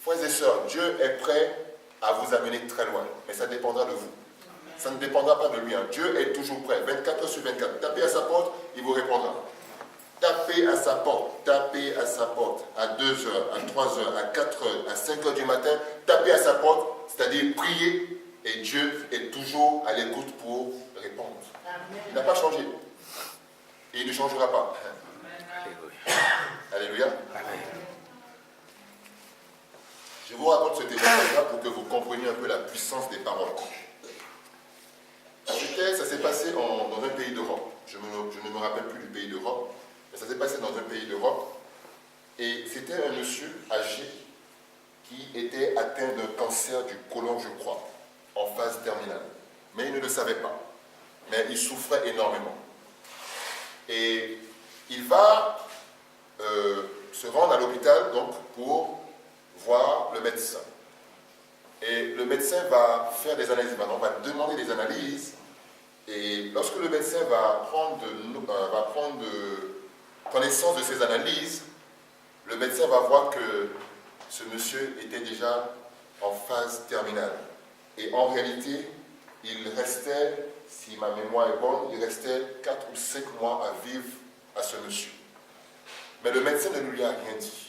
Frères et sœurs, Dieu est prêt à vous amener très loin, mais ça dépendra de vous. Ça ne dépendra pas de lui. Hein. Dieu est toujours prêt, 24 heures sur 24. Tapez à sa porte, il vous répondra. Tapez à sa porte, à 2 heures, à 3 heures, à 4 heures, à 5 heures du matin, tapez à sa porte, c'est-à-dire priez, et Dieu est toujours à l'écoute pour répondre. Amen. Il n'a pas changé. Et il ne changera pas. Amen. Alléluia. Amen. Je vous raconte ce témoignage-là pour que vous compreniez un peu la puissance des paroles. Ça s'est passé dans un pays d'Europe. Je ne me rappelle plus du pays d'Europe, mais ça s'est passé dans un pays d'Europe. Et c'était un monsieur âgé qui était atteint d'un cancer du côlon, je crois, en phase terminale. Mais il ne le savait pas. Mais il souffrait énormément. Et il va se rendre à l'hôpital donc, pour voir le médecin. Et le médecin va faire des analyses. On va demander des analyses. Et lorsque le médecin va prendre connaissance de ces analyses, le médecin va voir que ce monsieur était déjà en phase terminale. Et en réalité, il restait, si ma mémoire est bonne, il restait 4 ou 5 mois à vivre à ce monsieur. Mais le médecin ne lui a rien dit.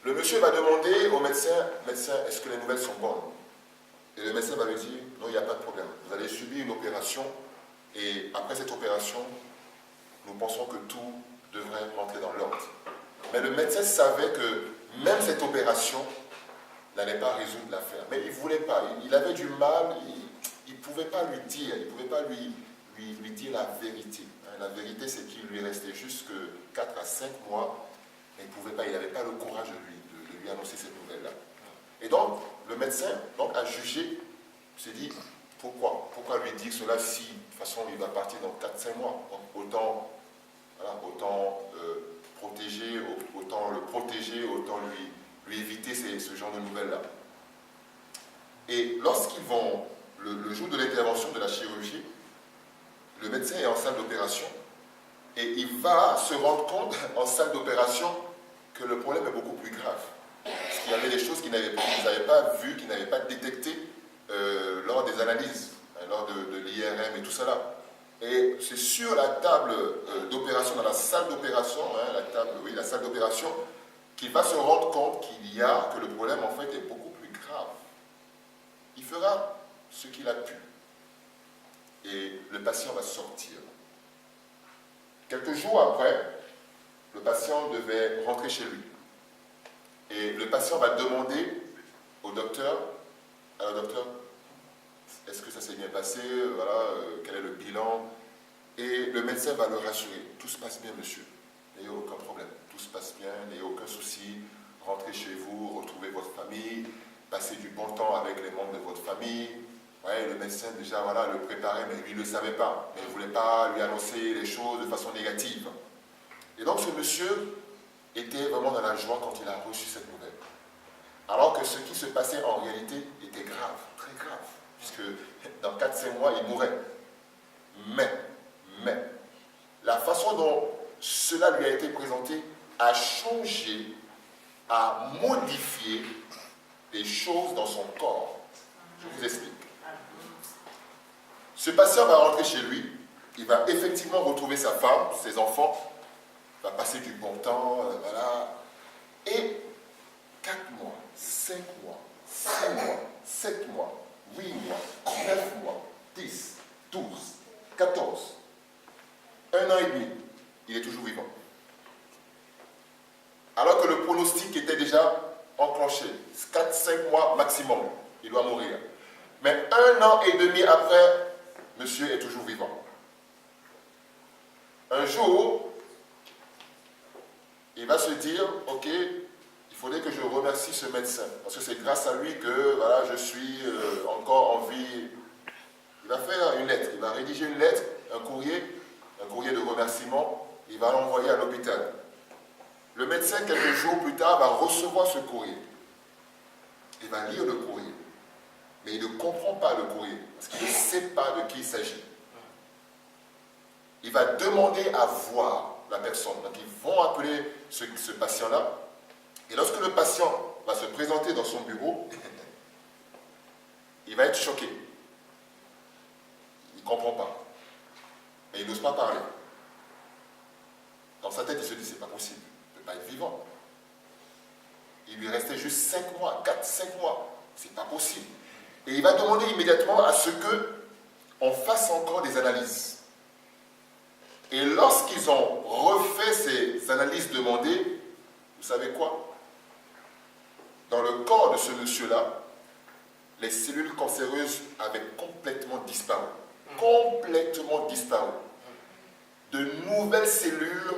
Le monsieur va demander au médecin, est-ce que les nouvelles sont bonnes? Et le médecin va lui dire, non, il n'y a pas de problème. Vous allez subir une opération et après cette opération, nous pensons que tout devrait rentrer dans l'ordre. Mais le médecin savait que même cette opération n'allait pas résoudre l'affaire. Mais il ne voulait pas. Il avait du mal, il ne pouvait pas lui dire, il ne pouvait pas lui dire la vérité. La vérité, c'est qu'il lui restait juste que 4 à 5 mois, mais il ne pouvait pas, il n'avait pas le courage de lui annoncer cette nouvelle-là. Et donc, le médecin a jugé, s'est dit, pourquoi lui dire cela si, de toute façon, il va partir dans 4-5 mois. Donc, autant le protéger, autant lui éviter ce genre de nouvelles-là. Et lorsqu'ils vont, le jour de l'intervention de la chirurgie, le médecin est en salle d'opération et il va se rendre compte en salle d'opération que le problème est beaucoup plus grave. Parce qu'il y avait des choses qu'ils n'avaient pas vues, qu'ils n'avaient pas détectées lors des analyses, lors de l'IRM et tout cela. Et c'est sur la table d'opération, dans la salle d'opération, la salle d'opération, qu'il va se rendre compte que le problème en fait est beaucoup plus grave. Il fera ce qu'il a pu. Et le patient va sortir. Quelques jours après, le patient devait rentrer chez lui. Et le patient va demander au docteur, alors docteur, est-ce que ça s'est bien passé, quel est le bilan? Et le médecin va le rassurer, tout se passe bien monsieur, n'ayez aucun problème, tout se passe bien, n'ayez aucun souci, rentrez chez vous, retrouvez votre famille, passez du bon temps avec les membres de votre famille. Ouais, le médecin déjà le préparait, mais lui il ne le savait pas, mais il ne voulait pas lui annoncer les choses de façon négative. Et donc ce monsieur était vraiment dans la joie quand il a reçu cette nouvelle. Alors que ce qui se passait en réalité était grave, très grave, puisque dans 4-5 mois, il mourrait. Mais, la façon dont cela lui a été présenté a changé, a modifié des choses dans son corps. Je vous explique. Ce patient va rentrer chez lui, il va effectivement retrouver sa femme, ses enfants, va passer du bon temps, et 4 mois, 5 mois, 6 mois, 7 mois, 8 mois, 9 mois, 10, 12, 14, 1 an et demi, il est toujours vivant. Alors que le pronostic était déjà enclenché, 4-5 mois maximum, il doit mourir. Mais 1 an et demi après, monsieur est toujours vivant. Un jour, il va se dire, ok, il faudrait que je remercie ce médecin, parce que c'est grâce à lui que je suis encore en vie. Il va faire une lettre, il va rédiger une lettre, un courrier de remerciement, il va l'envoyer à l'hôpital. Le médecin, quelques jours plus tard, va recevoir ce courrier. Il va lire le courrier, mais il ne comprend pas le courrier, parce qu'il ne sait pas de qui il s'agit. Il va demander à voir la personne. Donc ils vont appeler ce patient-là, Et lorsque le patient va se présenter dans son bureau, il va être choqué. Il ne comprend pas. Mais il n'ose pas parler. Dans sa tête, il se dit, c'est pas possible. Il ne peut pas être vivant. Il lui restait juste 5 mois, 4-5 mois. C'est pas possible. Et il va demander immédiatement à ce qu'on fasse encore des analyses. Et lorsqu'ils ont refait ces analyses demandées, vous savez quoi? Dans le corps de ce monsieur-là, les cellules cancéreuses avaient complètement disparu. Complètement disparu. De nouvelles cellules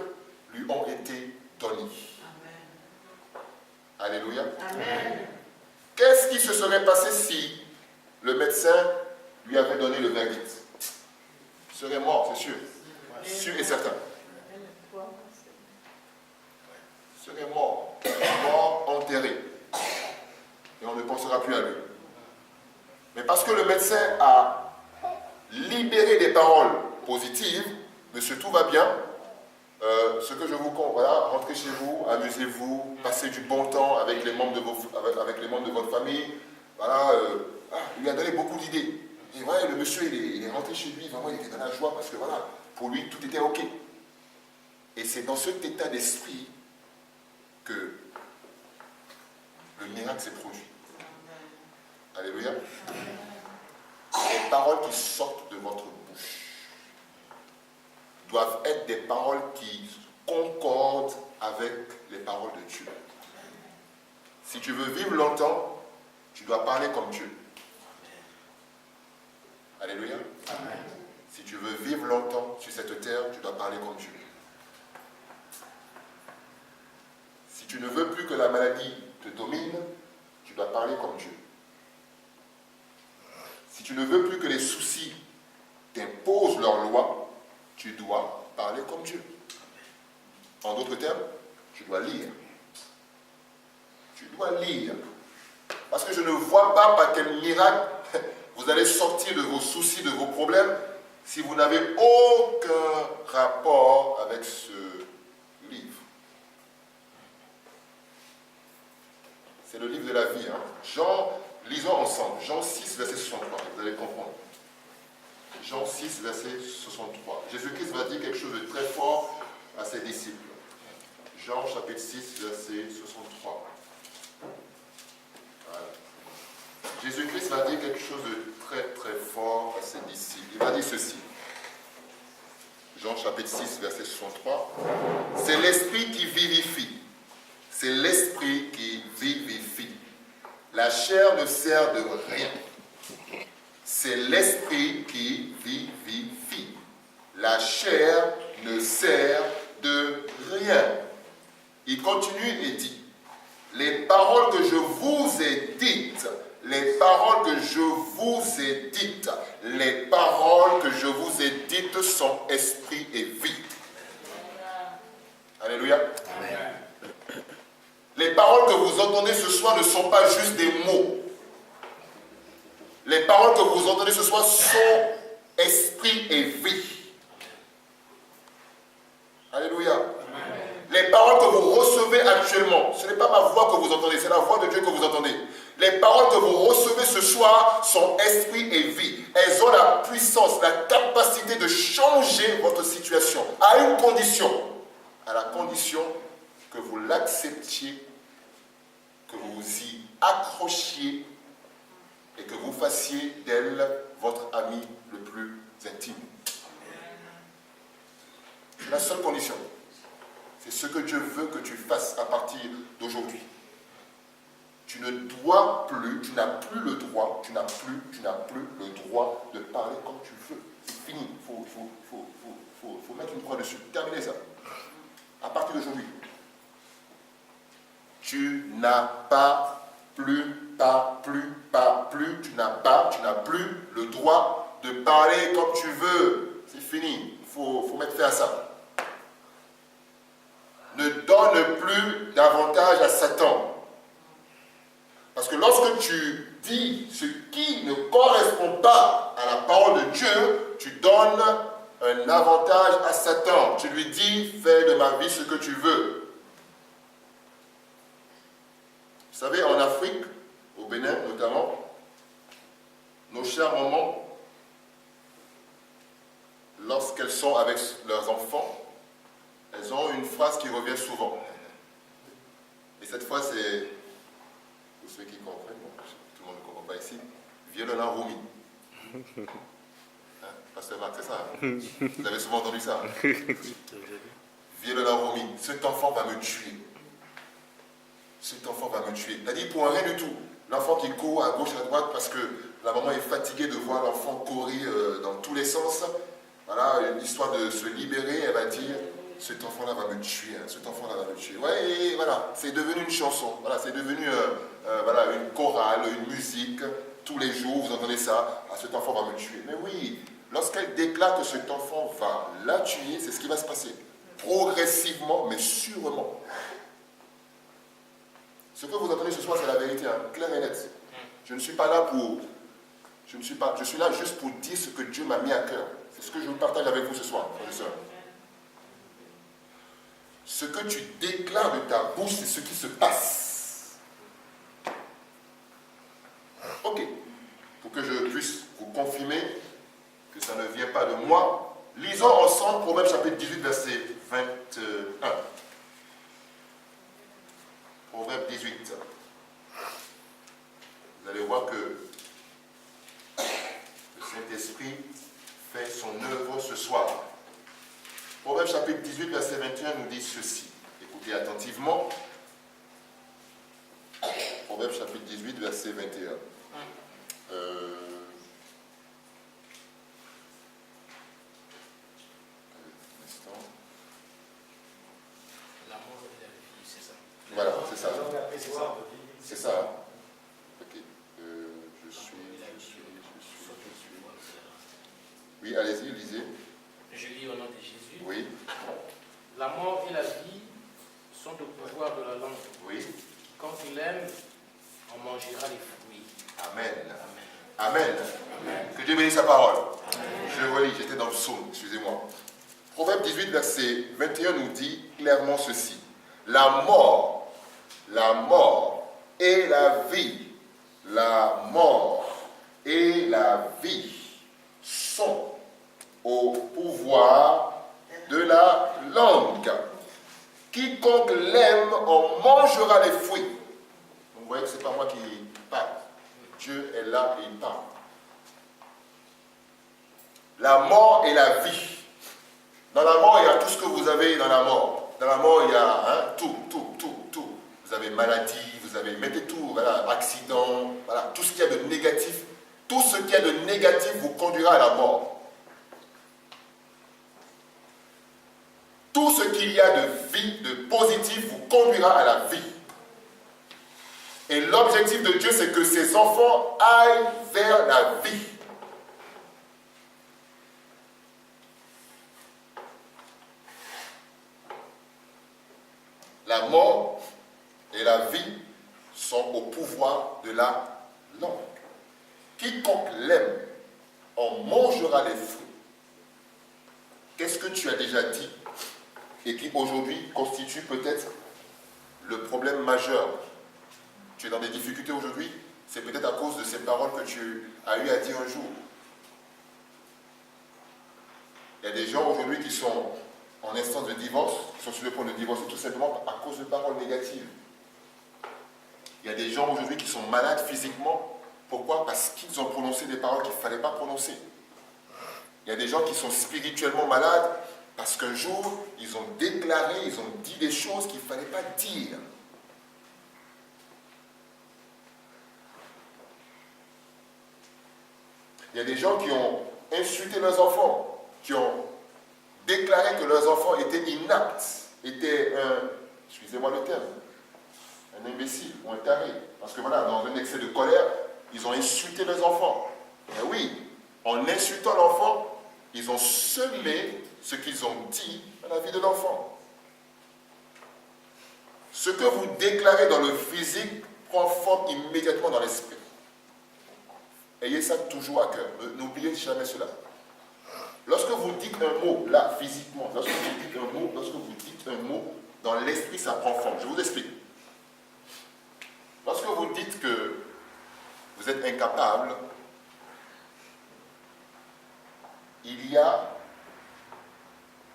lui ont été données. Amen. Alléluia. Amen. Qu'est-ce qui se serait passé si le médecin lui avait donné le verdict? Il serait mort, c'est sûr. Sûr et certain. Il serait mort. Mort, enterré. Et on ne pensera plus à lui. Mais parce que le médecin a libéré des paroles positives, monsieur, tout va bien. Ce que je vous compte, voilà, rentrez chez vous, amusez-vous, passez du bon temps avec les membres de votre famille. Voilà, il lui a donné beaucoup d'idées. Et voilà, le monsieur, il est rentré chez lui, vraiment, il était dans la joie parce que voilà, pour lui, tout était OK. Et c'est dans cet état d'esprit que le miracle s'est produit. Alléluia. Les paroles qui sortent de votre bouche doivent être des paroles qui concordent avec les paroles de Dieu. Si tu veux vivre longtemps, tu dois parler comme Dieu. Alléluia. Amen. Si tu veux vivre longtemps sur cette terre, tu dois parler comme Dieu. Si tu ne veux plus que la maladie te domine, tu dois parler comme Dieu. Si tu ne veux plus que les soucis t'imposent leurs lois, tu dois parler comme Dieu. En d'autres termes, tu dois lire. Tu dois lire. Parce que je ne vois pas par quel miracle vous allez sortir de vos soucis, de vos problèmes, si vous n'avez aucun rapport avec ce livre. C'est le livre de la vie. Lisons ensemble. Jean 6, verset 63. Vous allez comprendre. Jean 6, verset 63. Jésus-Christ va dire quelque chose de très fort à ses disciples. Jean chapitre 6, verset 63. Voilà. Jésus-Christ va dire quelque chose de très très fort à ses disciples. Il va dire ceci. Jean chapitre 6, verset 63. C'est l'esprit qui vivifie. C'est l'esprit qui vivifie. La chair ne sert de rien. C'est l'esprit qui vivifie. La chair ne sert de rien. Il continue et dit, les paroles que je vous ai dites, les paroles que je vous ai dites, les paroles que je vous ai dites sont esprit et vie. Alléluia. Amen. Les paroles que vous entendez ce soir ne sont pas juste des mots. Les paroles que vous entendez ce soir sont esprit et vie. Alléluia. Amen. Les paroles que vous recevez actuellement, ce n'est pas ma voix que vous entendez, c'est la voix de Dieu que vous entendez. Les paroles que vous recevez ce soir sont esprit et vie. Elles ont la puissance, la capacité de changer votre situation à une condition. À la condition que vous l'acceptiez, que vous vous y accrochiez et que vous fassiez d'elle votre ami le plus intime. C'est la seule condition. C'est ce que Dieu veut que tu fasses à partir d'aujourd'hui. Tu ne dois plus, tu n'as plus le droit, tu n'as plus le droit de parler comme tu veux. C'est fini. Il faut mettre une croix dessus. Terminez ça. À partir d'aujourd'hui. Tu n'as plus, tu n'as plus le droit de parler comme tu veux. C'est fini. Il faut mettre fin à ça. Ne donne plus d'avantage à Satan. Parce que lorsque tu dis ce qui ne correspond pas à la parole de Dieu, tu donnes un avantage à Satan. Tu lui dis, fais de ma vie ce que tu veux. savez, en Afrique, au Bénin notamment, nos chères mamans, lorsqu'elles sont avec leurs enfants, elles ont une phrase qui revient souvent. Et cette phrase, c'est, pour ceux qui comprennent, bon, tout le monde ne comprend pas ici, violona Rumi. Hein, Pasteur Marc, c'est ça. Vous avez souvent entendu ça. Violona Rumi, cet enfant va me tuer. Cet enfant va me tuer. C'est-à-dire pour un rien du tout. L'enfant qui court à gauche, à droite, parce que la maman est fatiguée de voir l'enfant courir dans tous les sens. Voilà, une histoire de se libérer, elle va dire, cet enfant-là va me tuer, hein, cet enfant-là va me tuer. Ouais, et voilà, c'est devenu une chanson, voilà, c'est devenu voilà, une chorale, une musique, tous les jours, vous entendez ça, ah, cet enfant va me tuer. Mais oui, lorsqu'elle déclare que cet enfant va la tuer, c'est ce qui va se passer. Progressivement, mais sûrement. Ce que vous entendez ce soir, c'est la vérité, hein, claire et nette. Je ne suis pas là pour... Je suis là juste pour dire ce que Dieu m'a mis à cœur. C'est ce que je vous partage avec vous ce soir, frères et sœurs. Ce que tu déclares de ta bouche, c'est ce qui se passe. Ok. Pour que je puisse vous confirmer que ça ne vient pas de moi, lisons ensemble Proverbe chapitre 18, verset 21. Proverbe 18. Vous allez voir que le Saint-Esprit fait son œuvre ce soir. Proverbe chapitre 18, verset 21 nous dit ceci. Écoutez attentivement. Proverbe chapitre 18, verset 21. Voilà, c'est ça. C'est ça. Ok. Je suis. Oui, allez-y, lisez. Je lis au nom de Jésus. Oui. La mort et la vie sont au pouvoir de la langue. Oui. Quand il aime, on mangera les fruits. Amen. Amen. Amen. Amen. Que Dieu bénisse sa parole. Amen. Je relis, j'étais dans le psaume, excusez-moi. Proverbe 18, verset 21 nous dit clairement ceci. La mort et la vie, sont au pouvoir de la langue. Quiconque l'aime en mangera les fruits. Vous voyez que ce n'est pas moi qui parle. Dieu est là et il parle. La mort et la vie. Dans la mort, il y a tout ce que vous avez dans la mort. Dans la mort, il y a tout. Vous avez maladie, vous avez, mettez tout, voilà, accident, voilà, tout ce qu'il y a de négatif. Tout ce qu'il y a de négatif vous conduira à la mort. Tout ce qu'il y a de vie, de positif, vous conduira à la vie. Et l'objectif de Dieu, c'est que ses enfants aillent vers la vie. La mort et la vie sont au pouvoir de la langue. Quiconque l'aime en mangera les fruits. Qu'est-ce que tu as déjà dit et qui aujourd'hui constitue peut-être le problème majeur? Tu es dans des difficultés aujourd'hui, c'est peut-être à cause de ces paroles que tu as eu à dire un jour. Il y a des gens aujourd'hui qui sont en instance de divorce, qui sont sur le point de divorcer tout simplement à cause de paroles négatives. Il y a des gens aujourd'hui qui sont malades physiquement. Pourquoi? Parce qu'ils ont prononcé des paroles qu'il ne fallait pas prononcer. Il y a des gens qui sont spirituellement malades parce qu'un jour, ils ont déclaré, ils ont dit des choses qu'il ne fallait pas dire. Il y a des gens qui ont insulté leurs enfants, qui ont déclaré que leurs enfants étaient inaptes, étaient excusez-moi le terme, un imbécile ou un taré. Parce que voilà, dans un excès de colère, ils ont insulté leurs enfants. Et oui, en insultant l'enfant, ils ont semé ce qu'ils ont dit à la vie de l'enfant. Ce que vous déclarez dans le physique prend forme immédiatement dans l'esprit. Ayez ça toujours à cœur. N'oubliez jamais cela. Lorsque vous dites un mot, là, physiquement, lorsque vous dites un mot, dans l'esprit, ça prend forme. Je vous explique. vous êtes incapable, il y a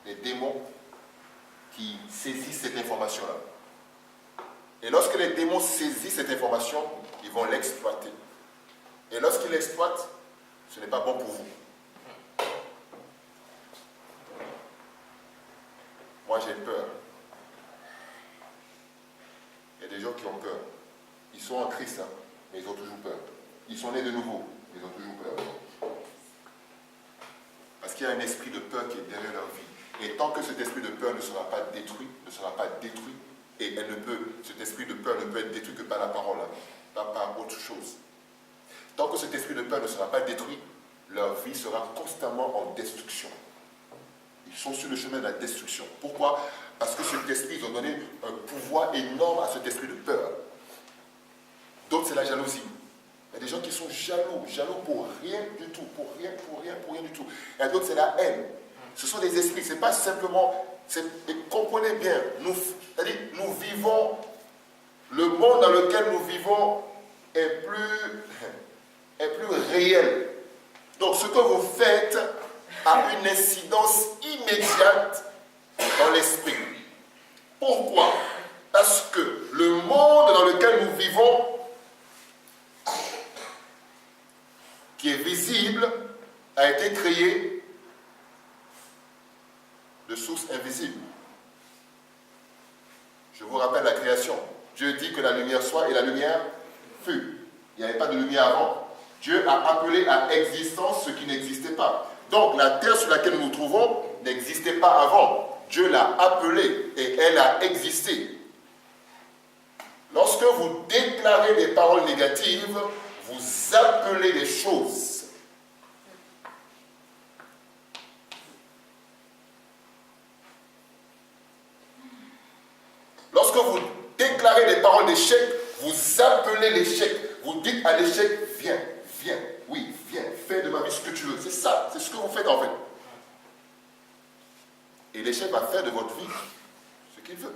des démons qui saisissent cette information-là. Et lorsque les démons saisissent cette information, ils vont l'exploiter. Et lorsqu'ils l'exploitent, ce n'est pas bon pour vous. Moi, j'ai peur. Il y a des gens qui ont peur. Ils sont en Christ, hein, mais ils ont toujours peur. Ils sont nés de nouveau, mais ils ont toujours peur. Parce qu'il y a un esprit de peur qui est derrière leur vie. Et tant que cet esprit de peur ne sera pas détruit, et cet esprit de peur ne peut être détruit que par la parole, hein, pas par autre chose. Tant que cet esprit de peur ne sera pas détruit, leur vie sera constamment en destruction. Ils sont sur le chemin de la destruction. Pourquoi? Parce que cet esprit, ils ont donné un pouvoir énorme à cet esprit de peur. D'autres, c'est la jalousie. Il y a des gens qui sont jaloux pour rien du tout, pour rien du tout. Et d'autres, c'est la haine. Ce sont des esprits, c'est pas simplement... Et comprenez bien, nous vivons, le monde dans lequel nous vivons est plus réel. Donc ce que vous faites a une incidence immédiate dans l'esprit. Pourquoi? Parce que le monde dans lequel nous vivons, qui est visible, a été créé de sources invisibles. Je vous rappelle la création. Dieu dit que la lumière soit et la lumière fut. Il n'y avait pas de lumière avant. Dieu a appelé à existence ce qui n'existait pas. Donc la terre sur laquelle nous nous trouvons n'existait pas avant. Dieu l'a appelée et elle a existé. Lorsque vous déclarez des paroles négatives, vous appelez les choses. Lorsque vous déclarez des paroles d'échec, vous appelez l'échec. Vous dites à l'échec, viens, fais de ma vie ce que tu veux. C'est ça, c'est ce que vous faites en fait. Et l'échec va faire de votre vie ce qu'il veut.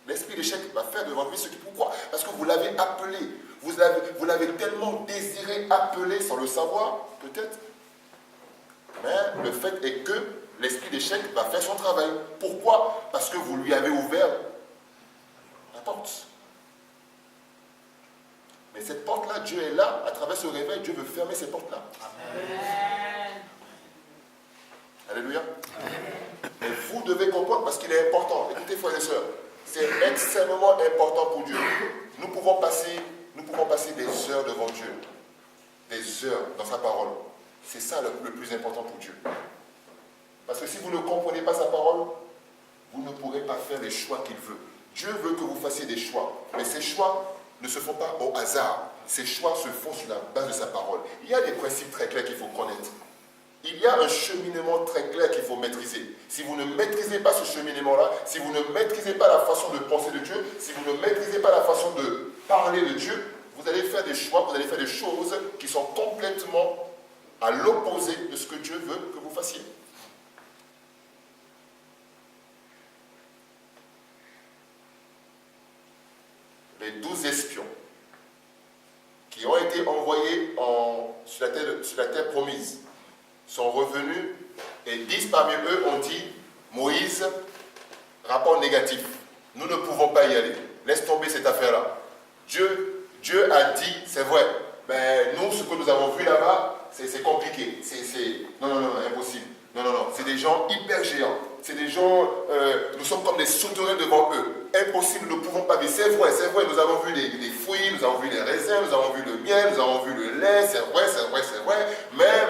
L'esprit d'échec va faire de votre vie ce qu'il veut. Pourquoi? Parce que vous l'avez appelé. Vous l'avez tellement désiré appeler sans le savoir, peut-être. Mais le fait est que l'esprit d'échec va faire son travail. Pourquoi? Parce que vous lui avez ouvert la porte. Mais cette porte-là, Dieu est là, à travers ce réveil, Dieu veut fermer ces portes-là. Amen. Alléluia. Mais vous devez comprendre, parce qu'il est important. Écoutez, frères et sœurs, c'est extrêmement important pour Dieu. Nous pouvons passer des heures devant Dieu, des heures dans sa parole. C'est ça le plus important pour Dieu. Parce que si vous ne comprenez pas sa parole, vous ne pourrez pas faire les choix qu'il veut. Dieu veut que vous fassiez des choix, mais ces choix ne se font pas au hasard. Ces choix se font sur la base de sa parole. Il y a des principes très clairs qu'il faut connaître. Il y a un cheminement très clair qu'il faut maîtriser. Si vous ne maîtrisez pas ce cheminement-là, si vous ne maîtrisez pas la façon de penser de Dieu, si vous ne maîtrisez pas la façon de parler de Dieu, vous allez faire des choix, vous allez faire des choses qui sont complètement à l'opposé de ce que Dieu veut que vous fassiez. Les 12 espions qui ont été envoyés sur la terre promise sont revenus et 10 parmi eux ont dit, Moïse, rapport négatif, nous ne pouvons pas y aller, laisse tomber cette affaire-là. Dieu a dit, c'est vrai, mais nous, ce que nous avons vu là-bas, c'est compliqué, non, impossible. Non, c'est des gens hyper géants. C'est des gens, nous sommes comme des sauterelles devant eux. Impossible, nous ne pouvons pas vivre. C'est vrai, nous avons vu les fruits, nous avons vu les raisins, nous avons vu le miel, nous avons vu le lait, c'est vrai. Mais,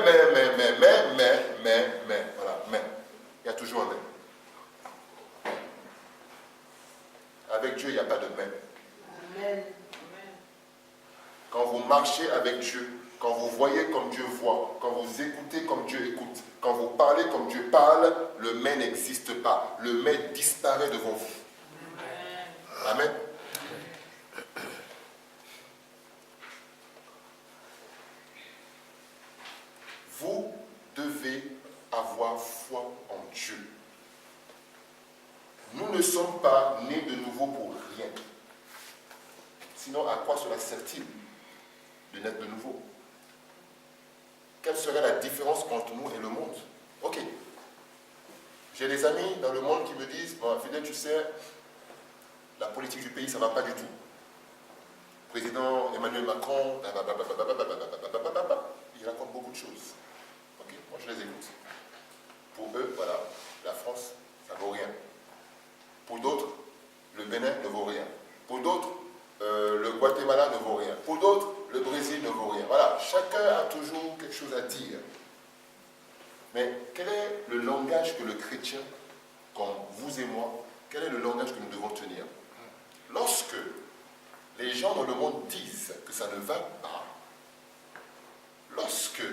voilà, mais. Il y a toujours un mais. Avec Dieu, il n'y a pas de mais. Amen. Quand vous marchez avec Dieu, quand vous voyez comme Dieu voit, quand vous écoutez comme Dieu écoute, quand vous parlez comme Dieu parle, le mais n'existe pas. Le mais disparaît devant vous. Amen. Vous devez avoir foi en Dieu. Nous ne sommes pas nés de nouveau pour rien. Sinon, à quoi cela sert-il? de naître de nouveau. Quelle serait la différence entre nous et le monde? Ok. J'ai des amis dans le monde qui me disent, bon, Fidèle, tu sais, la politique du pays, ça ne va pas du tout. Président Emmanuel Macron, il raconte beaucoup de choses. Ok, moi je les écoute. Pour eux, voilà, la France, ça ne vaut rien. Pour d'autres, le Bénin ne vaut rien. Pour d'autres, le Guatemala ne vaut rien. Pour d'autres, le Brésil ne vaut rien. Voilà, chacun a toujours quelque chose à dire. Mais quel est le langage que le chrétien, comme vous et moi, quel est le langage que nous devons tenir? Lorsque les gens dans le monde disent que ça ne va pas, lorsque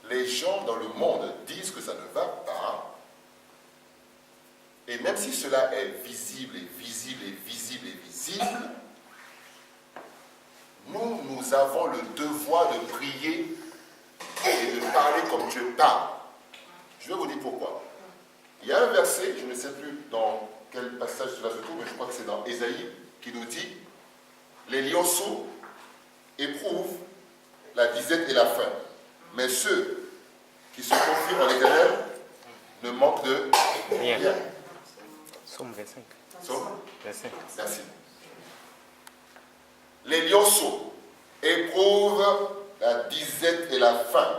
les gens dans le monde disent que ça ne va pas, et même si cela est visible et visible et visible et visible, nous avons le devoir de prier et de parler comme Dieu parle. Je vais vous dire pourquoi. Il y a un verset, je ne sais plus dans quel passage cela se trouve, mais je crois que c'est dans Ésaïe, qui nous dit « Les lionceaux éprouvent la disette et la faim, mais ceux qui se confient en l'Éternel ne manquent de rien. » Somme 25. Somme 25. Merci. Les lionceaux éprouvent la disette et la faim,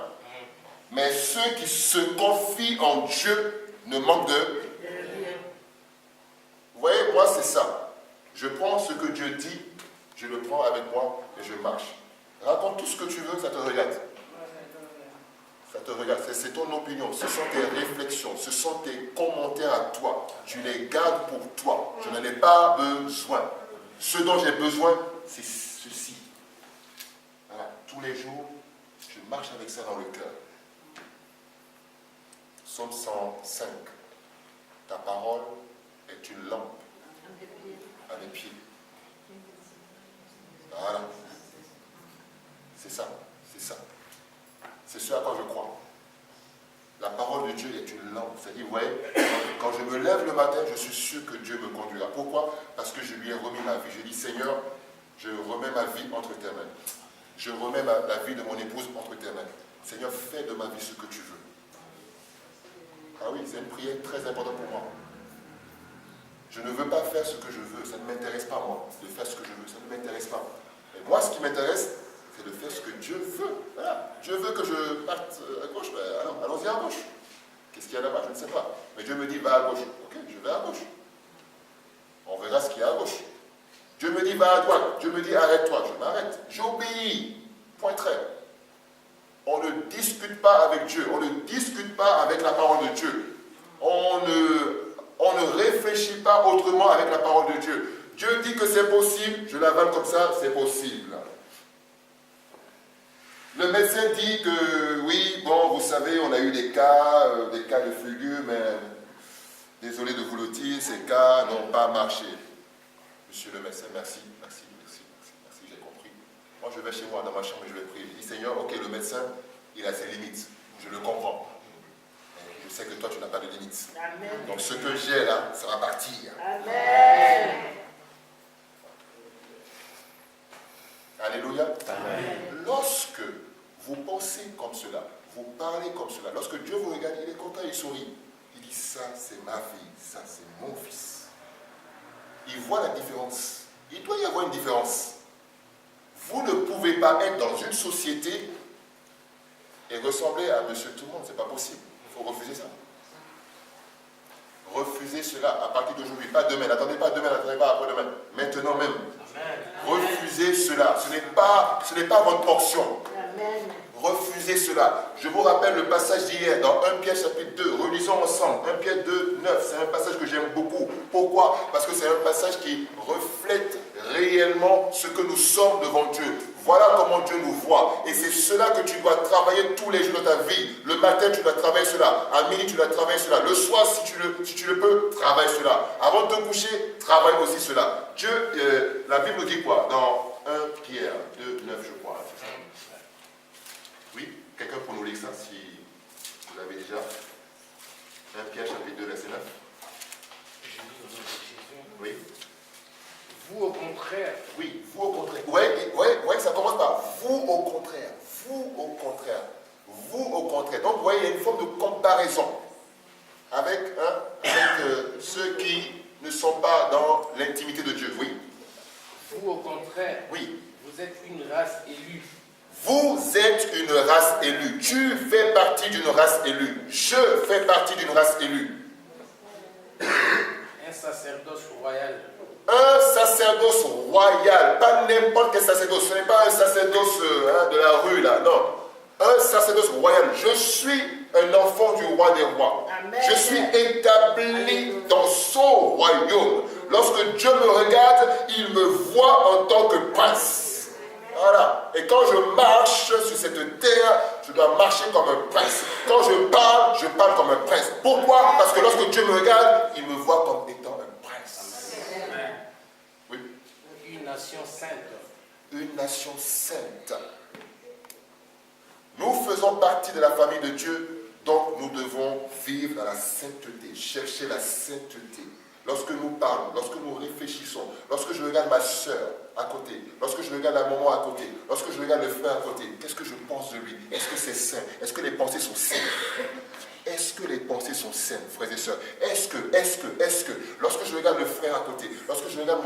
mais ceux qui se confient en Dieu ne manquent de rien. Vous voyez, moi c'est ça. Je prends ce que Dieu dit, je le prends avec moi et je marche. Raconte tout ce que tu veux, ça te regarde. Ça te regarde, c'est ton opinion, ce sont tes réflexions, ce sont tes commentaires à toi. Tu les gardes pour toi. Je n'en ai pas besoin. Ce dont j'ai besoin, c'est ceci. Voilà. Tous les jours, je marche avec ça dans le cœur. Psaume 105. Ta parole est une lampe à mes pieds. Voilà. C'est ça. C'est ça. C'est ce à quoi je crois. La parole de Dieu est une lampe. C'est-à-dire, vous voyez, quand je me lève le matin, je suis sûr que Dieu me conduira. Pourquoi? Parce que je lui ai remis ma vie. Je dis, Seigneur, je remets ma vie entre tes mains. Je remets la vie de mon épouse entre tes mains. Seigneur, fais de ma vie ce que tu veux. Ah oui, c'est une prière très importante pour moi. Je ne veux pas faire ce que je veux. Ça ne m'intéresse pas, moi, de faire ce que je veux. Ça ne m'intéresse pas. Et moi, ce qui m'intéresse, c'est de faire ce que Dieu veut. Voilà. Dieu veut que je parte à gauche. Ben, allons-y à gauche. Qu'est-ce qu'il y a là-bas? Je ne sais pas. Mais Dieu me dit, va à gauche. Ok, je vais à gauche. On verra ce qu'il y a à gauche. Dieu me dit, va à droite. Dieu me dit, arrête-toi. Je m'arrête. J'obéis. Point trait. On ne discute pas avec Dieu. On ne discute pas avec la parole de Dieu. On ne réfléchit pas autrement avec la parole de Dieu. Dieu dit que c'est possible. Je l'avale comme ça, c'est possible. Le médecin dit que, oui, bon, vous savez, on a eu des cas de fulgure, mais désolé de vous le dire, ces cas n'ont pas marché. Monsieur le médecin, merci, j'ai compris. Moi, je vais chez moi, dans ma chambre, et je vais prier. Je dis, Seigneur, ok, le médecin, il a ses limites. Je le comprends. Mais je sais que toi, tu n'as pas de limites. Amen. Donc, ce que j'ai là, ça va partir. Amen. Alléluia. Amen. Lorsque vous pensez comme cela, vous parlez comme cela, lorsque Dieu vous regarde, il est content, il sourit. Il dit, ça, c'est ma fille, ça, c'est mon fils. Il voit la différence. Il doit y avoir une différence. Vous ne pouvez pas être dans une société et ressembler à monsieur tout le monde. Ce n'est pas possible. Il faut refuser ça. Refusez cela à partir d'aujourd'hui. Pas demain. N'attendez pas demain, n'attendez pas après-demain. Maintenant même. Amen. Refusez cela. Ce n'est pas votre portion. Amen. Refusez cela. Je vous rappelle le passage d'hier dans 1 Pierre chapitre 2. Relisons ensemble. 1 Pierre 2, 9. C'est un passage que j'aime beaucoup. Pourquoi? Parce que c'est un passage qui reflète réellement ce que nous sommes devant Dieu. Voilà comment Dieu nous voit. Et c'est cela que tu dois travailler tous les jours de ta vie. Le matin, tu dois travailler cela. À midi, tu dois travailler cela. Le soir, si tu le peux, travaille cela. Avant de te coucher, travaille aussi cela. Dieu, la Bible dit quoi? Dans 1 Pierre 2, 9, je crois. C'est ça. Oui, quelqu'un pour nous lire ça, si vous l'avez déjà. 1 Pierre chapitre 2, verset 9. Oui. Vous au contraire. Oui, vous au contraire. Ouais, ça commence par vous au contraire. frères. Donc, vous voyez, il y a une forme de comparaison avec ceux qui ne sont pas dans l'intimité de Dieu. Oui. Vous, au contraire, Oui. vous êtes une race élue. Vous êtes une race élue. Tu fais partie d'une race élue. Je fais partie d'une race élue. Un sacerdoce royal. Un sacerdoce royal. Pas n'importe quel sacerdoce. Ce n'est pas un sacerdoce de la rue, là. Non. Un sacerdoce royal. Je suis un enfant du roi des rois. Amen. Je suis établi dans son royaume. Lorsque Dieu me regarde, il me voit en tant que prince. Voilà. Et quand je marche sur cette terre, je dois marcher comme un prince. Quand je parle comme un prince. Pourquoi? Parce que lorsque Dieu me regarde, il me voit comme étant un prince. Amen. Oui. Une nation sainte. Une nation sainte. Nous faisons partie de la famille de Dieu, donc nous devons vivre dans la sainteté, chercher la sainteté. Lorsque nous parlons, lorsque nous réfléchissons, lorsque je regarde ma soeur à côté, lorsque je regarde la maman à côté, lorsque je regarde le frère à côté, qu'est-ce que je pense de lui? Est-ce que c'est sain? Est-ce que les pensées sont saines? Est-ce que les pensées sont saines, frères et sœurs? Est-ce que, lorsque je regarde le frère à côté, lorsque je regarde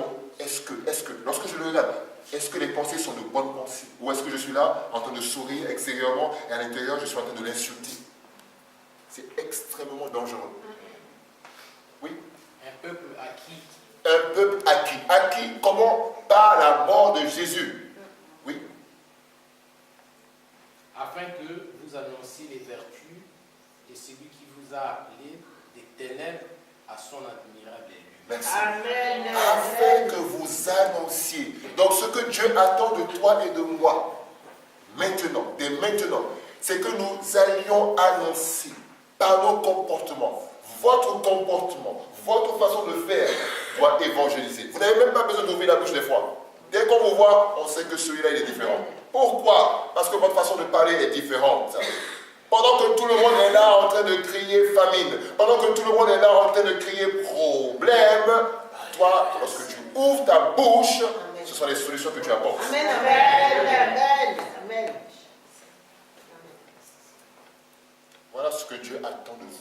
lorsque je le regarde, est-ce que les pensées sont de bonnes pensées? Ou est-ce que je suis là, en train de sourire extérieurement, et à l'intérieur, je suis en train de l'insulter? C'est extrêmement dangereux. Oui? Un peuple acquis. Un peuple acquis. Acquis, comment? Par la mort de Jésus. Oui? Afin que vous annonciez les vertus de celui qui vous a appelé des ténèbres à son admirable lumière. Merci. Amen. Afin que vous annonciez. Donc ce que Dieu attend de toi et de moi, maintenant, dès maintenant, c'est que nous allions annoncer par nos comportements, votre comportement, votre façon de faire doit évangéliser. Vous n'avez même pas besoin d'ouvrir la bouche des fois. Dès qu'on vous voit, on sait que celui-là il est différent. Pourquoi? Parce que votre façon de parler est différente. Pendant que tout le monde est là en train de crier famine, pendant que tout le monde est là en train de crier problème, toi, lorsque tu ouvres ta bouche, ce sont les solutions que tu apportes. Amen. Amen. Amen. Voilà ce que Dieu attend de vous.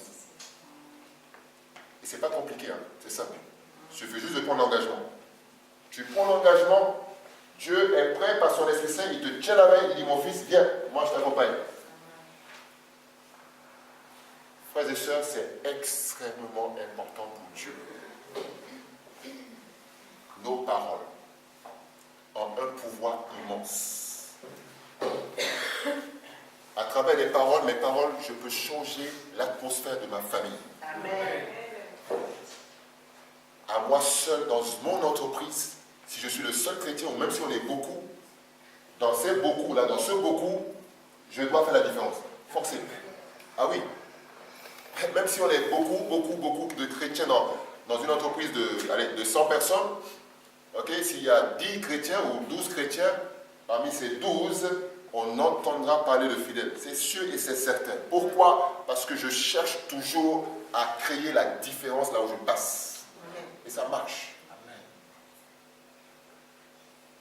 Et c'est pas compliqué, hein? C'est simple. Il suffit juste de prendre l'engagement. Tu prends l'engagement, Dieu est prêt par son Esprit Saint, il te tient la main, il dit mon fils, viens, moi je t'accompagne. Frères et sœurs, c'est extrêmement important pour Dieu. Nos paroles ont un pouvoir immense. À travers les paroles, mes paroles, je peux changer l'atmosphère de ma famille. Amen. À moi seul, dans mon entreprise, si je suis le seul chrétien, ou même si on est beaucoup, dans ce beaucoup, je dois faire la différence. Forcément. Ah oui. Même si on est beaucoup de chrétiens dans une entreprise de 100 personnes, okay, s'il y a 10 chrétiens ou 12 chrétiens, parmi ces 12, on entendra parler de fidèles. C'est sûr et c'est certain. Pourquoi? Parce que je cherche toujours à créer la différence là où je passe. Et ça marche.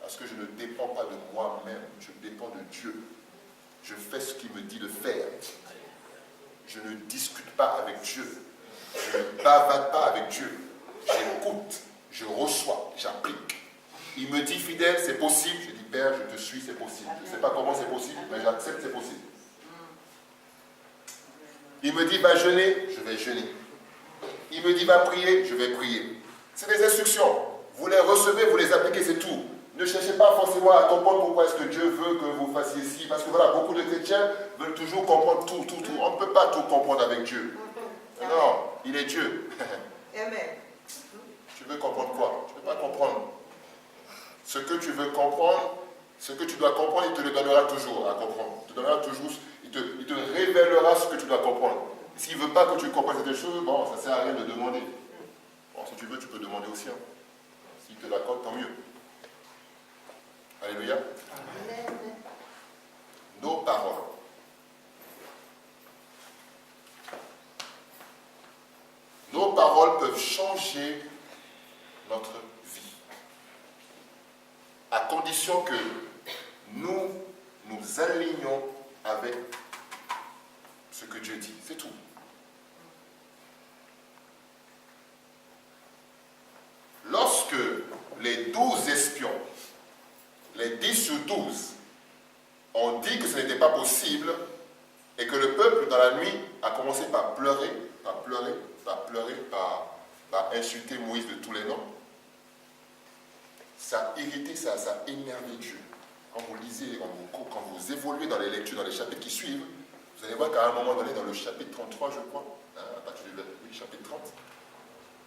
Parce que je ne dépends pas de moi-même, je dépends de Dieu. Je fais ce qu'il me dit de faire. Je ne discute pas avec Dieu. Je ne bavade pas avec Dieu. J'écoute, je reçois, j'applique. Il me dit fidèle, c'est possible. Je dis Père, je te suis, c'est possible. Je ne sais pas comment c'est possible, mais j'accepte, c'est possible. Il me dit va jeûner, je vais jeûner. Il me dit va prier, je vais prier. C'est des instructions. Vous les recevez, vous les appliquez, c'est tout. Ne cherchez pas forcément à comprendre pourquoi est-ce que Dieu veut que vous fassiez ci. Parce que voilà, beaucoup de chrétiens veulent toujours comprendre tout. On ne peut pas tout comprendre avec Dieu. Non, il est Dieu. Amen. Tu veux comprendre quoi? Tu ne peux pas comprendre. Ce que tu veux comprendre, ce que tu dois comprendre, il te le donnera toujours à comprendre. Il te donnera toujours, il te révélera ce que tu dois comprendre. S'il ne veut pas que tu comprennes cette chose, bon, ça ne sert à rien de demander. Bon, si tu veux, tu peux demander aussi. Hein. S'il te l'accorde, tant mieux. Alléluia. Amen. Nos paroles. Nos paroles peuvent changer notre vie. À condition que nous nous alignions avec ce que Dieu dit. C'est tout. Lorsque les 12 espions, les 10 sur 12, ont dit que ce n'était pas possible et que le peuple dans la nuit a commencé par pleurer, par insulter Moïse de tous les noms, ça a irrité, ça a énervé Dieu. Quand vous lisez, quand vous évoluez dans les lectures, dans les chapitres qui suivent, vous allez voir qu'à un moment donné, dans le chapitre 33, je crois, à partir du chapitre 30,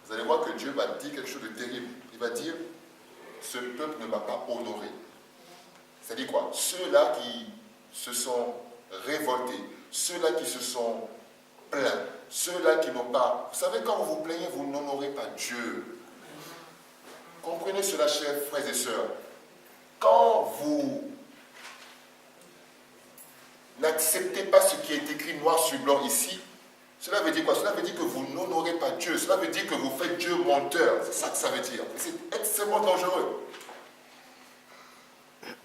vous allez voir que Dieu va dire quelque chose de terrible. Il va dire, ce peuple ne m'a pas honoré. C'est-à-dire quoi? Ceux-là qui se sont révoltés, ceux-là qui se sont plaints, ceux-là qui n'ont pas... Vous savez, quand vous vous plaignez, vous n'honorez pas Dieu. Comprenez cela, chers frères et sœurs. Quand vous n'acceptez pas ce qui est écrit noir sur blanc ici, cela veut dire quoi? Cela veut dire que vous n'honorez pas Dieu. Cela veut dire que vous faites Dieu menteur. C'est ça que ça veut dire. C'est extrêmement dangereux.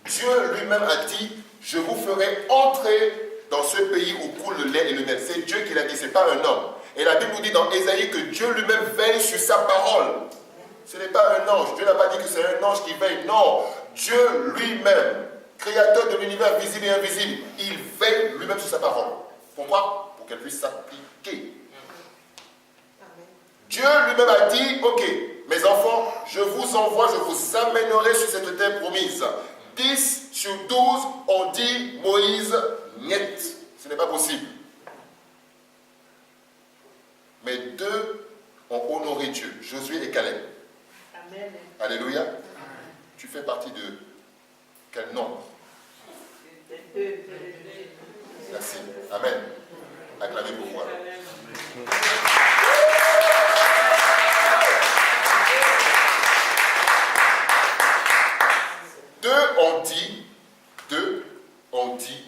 Dieu lui-même a dit, je vous ferai entrer dans ce pays où coule le lait et le miel. C'est Dieu qui l'a dit, ce n'est pas un homme. Et la Bible nous dit dans Ésaïe que Dieu lui-même veille sur sa parole. Ce n'est pas un ange. Dieu n'a pas dit que c'est un ange qui veille. Non, Dieu lui-même, créateur de l'univers visible et invisible, il veille lui-même sur sa parole. Pourquoi? Pour qu'elle puisse s'appliquer. Dieu lui-même a dit, ok, mes enfants, je vous envoie, je vous amènerai sur cette terre promise. 10 sur 12 ont dit, Moïse, niet. Ce n'est pas possible. Mais 2 ont honoré Dieu, Josué et Caleb. Amen. Alléluia. Tu fais partie de quel nombre? Merci. Amen. Acclamez pour moi. Deux ont dit,